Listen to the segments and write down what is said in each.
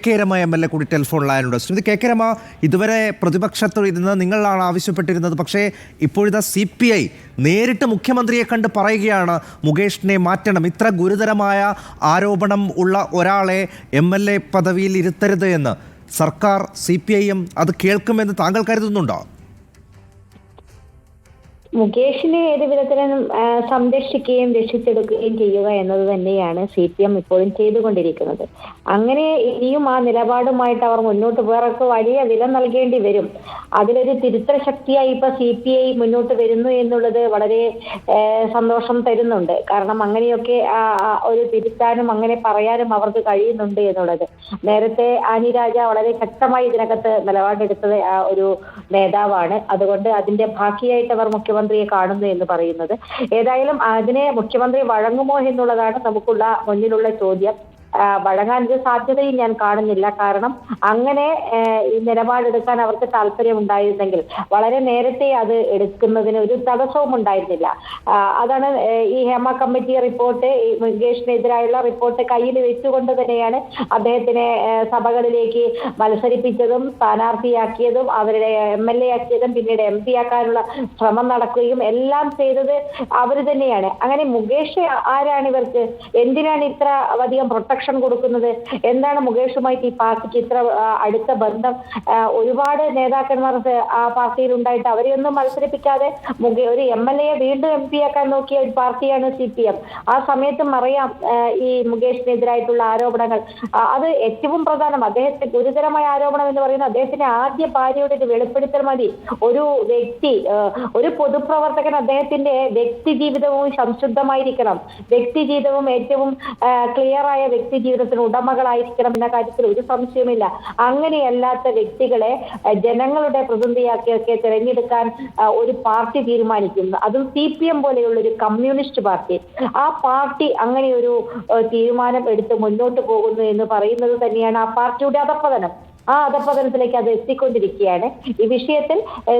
K Rama MLA കൂടി telephone ലൈനുണ്ട്. Shrimati K Rama, ഇതുവരെ പ്രതിപക്ഷത്ത് ഇരുന്ന് നിങ്ങളാണ് ആവശ്യപ്പെട്ടിരുന്നത്. പക്ഷേ ഇപ്പോഴത്തെ CPI നേരിട്ട് മുഖ്യമന്ത്രിയെ കണ്ട് പറയുകയാണ് മുകേഷിനെ മാറ്റണം, ഇത്ര ഗുരുതരമായ ആരോപണം ഉള്ള ഒരാളെ MLA പദവിയിൽ ഇരുത്തരുത് എന്ന്. സർക്കാർ CPIM അത് കേൾക്കുമെന്ന് താങ്കൾ കരുതുന്നുണ്ടോ? മുകേഷിനെ ഏത് വിധത്തിലും സംരക്ഷിക്കുകയും രക്ഷിച്ചെടുക്കുകയും ചെയ്യുക എന്നത് തന്നെയാണ് CPM ഇപ്പോഴും ചെയ്തുകൊണ്ടിരിക്കുന്നത്. അങ്ങനെ ഇനിയും ആ നിലപാടുമായിട്ട് അവർ മുന്നോട്ട് പോയവർക്ക് വലിയ വില നൽകേണ്ടി വരും. അതിലൊരു തിരുത്തൽ ശക്തിയായി ഇപ്പൊ CPI മുന്നോട്ട് വരുന്നു എന്നുള്ളത് വളരെ സന്തോഷം തരുന്നുണ്ട്. കാരണം അങ്ങനെയൊക്കെ ഒരു തിരുത്താനും അങ്ങനെ പറയാനും അവർക്ക് കഴിയുന്നുണ്ട് എന്നുള്ളത്. നേരത്തെ ആനി രാജ വളരെ ശക്തമായി ഇതിനകത്ത് നിലപാടെടുത്തത് ഒരു നേതാവാണ്. അതുകൊണ്ട് അതിന്റെ ബാക്കിയായിട്ട് അവർ മുഖ്യമന്ത്രിയെ കാണുന്നു എന്ന് പറയുന്നത്. ഏതായാലും അതിനെ മുഖ്യമന്ത്രി വഴങ്ങുമോ എന്നുള്ളതാണ് നമുക്കുള്ള മുന്നിലുള്ള ചോദ്യം. വഴങ്ങാൻ ഒരു സാധ്യതയും ഞാൻ കാണുന്നില്ല. കാരണം അങ്ങനെ നിലപാടെടുക്കാൻ അവർക്ക് താല്പര്യമുണ്ടായിരുന്നെങ്കിൽ വളരെ നേരത്തെ അത് എടുക്കുന്നതിന് ഒരു തടസ്സവും ഉണ്ടായിരുന്നില്ല. അതാണ് ഈ ഹേമ കമ്മിറ്റി റിപ്പോർട്ട്, മുകേഷിനെതിരായുള്ള റിപ്പോർട്ട് കയ്യിൽ വെച്ചുകൊണ്ട് തന്നെയാണ് അദ്ദേഹത്തിനെ സഭകളിലേക്ക് മത്സരിപ്പിച്ചതും സ്ഥാനാർത്ഥിയാക്കിയതും അവരുടെ MLA ആക്കിയതും പിന്നീട് MP ആക്കാനുള്ള ശ്രമം നടക്കുകയും എല്ലാം ചെയ്തത് അവർ തന്നെയാണ്. അങ്ങനെ മുകേഷ് ആരാണ് ഇവർക്ക്? എന്തിനാണ് ഇത്ര അധികം പ്രൊട്ടക്ഷൻ കൊടുക്കുന്നത്? എന്താണ് മുകേഷുമായിട്ട് ഈ പാർട്ടിക്ക് ഇത്ര അടുത്ത ബന്ധം? ഒരുപാട് നേതാക്കന്മാർ ആ പാർട്ടിയിൽ ഉണ്ടായിട്ട് അവരെയൊന്നും മത്സരിപ്പിക്കാതെ ഒരു MLA വീണ്ടും MP ആക്കാൻ നോക്കിയ ഒരു പാർട്ടിയാണ് CPM. ആ സമയത്തും അറിയാം ഈ മുകേഷിനെതിരായിട്ടുള്ള ആരോപണങ്ങൾ. അത് ഏറ്റവും പ്രധാനം, അദ്ദേഹത്തെ ഗുരുതരമായ ആരോപണം എന്ന് പറയുന്നത് അദ്ദേഹത്തിന്റെ ആദ്യ ഭാര്യയുടെ ഒരു വെളിപ്പെടുത്തൽ മതി. ഒരു വ്യക്തി, ഒരു പൊതുപ്രവർത്തകൻ അദ്ദേഹത്തിന്റെ വ്യക്തി ജീവിതവും സംശുദ്ധമായിരിക്കണം, വ്യക്തി ജീവിതവും ഏറ്റവും ക്ലിയറായ വ്യക്തി ജീവിതത്തിന് ഉടമകളായിരിക്കണം എന്ന കാര്യത്തിൽ ഒരു സംശയമില്ല. അങ്ങനെയല്ലാത്ത വ്യക്തികളെ ജനങ്ങളുടെ പ്രതിനിധിയാക്കിയൊക്കെ തിരഞ്ഞെടുക്കാൻ ഒരു പാർട്ടി തീരുമാനിക്കുന്നു, അതും CPM പോലെയുള്ള ഒരു കമ്മ്യൂണിസ്റ്റ് പാർട്ടി. ആ പാർട്ടി അങ്ങനെ ഒരു തീരുമാനം എടുത്ത് മുന്നോട്ട് പോകുന്നു എന്ന് പറയുന്നത് തന്നെയാണ് ആ പാർട്ടിയുടെ അധപ്പതനം. ആ അധപ്പതനത്തിലേക്ക് അത് എത്തിക്കൊണ്ടിരിക്കുകയാണ്. ഈ വിഷയത്തിൽ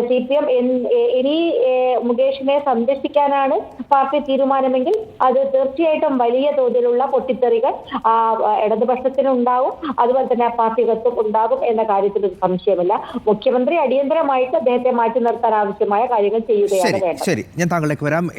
CPM ഇനി മുകേഷിനെ സംരക്ഷിക്കാനാണ് പാർട്ടി തീരുമാനമെങ്കിൽ അത് തീർച്ചയായിട്ടും വലിയ തോതിലുള്ള പൊട്ടിത്തെറികൾ ഇടതുപക്ഷത്തിനുണ്ടാവും, അതുപോലെ തന്നെ ആ പാർട്ടികൾക്കും ഉണ്ടാകും എന്ന കാര്യത്തിൽ ഒരു സംശയമില്ല. മുഖ്യമന്ത്രി അടിയന്തരമായിട്ട് അദ്ദേഹത്തെ മാറ്റി നിർത്താൻ ആവശ്യമായ കാര്യങ്ങൾ ചെയ്യുകയാണ് വേണ്ടത്. ശരി, ഞാൻ താങ്കളിലേക്ക് വരാം.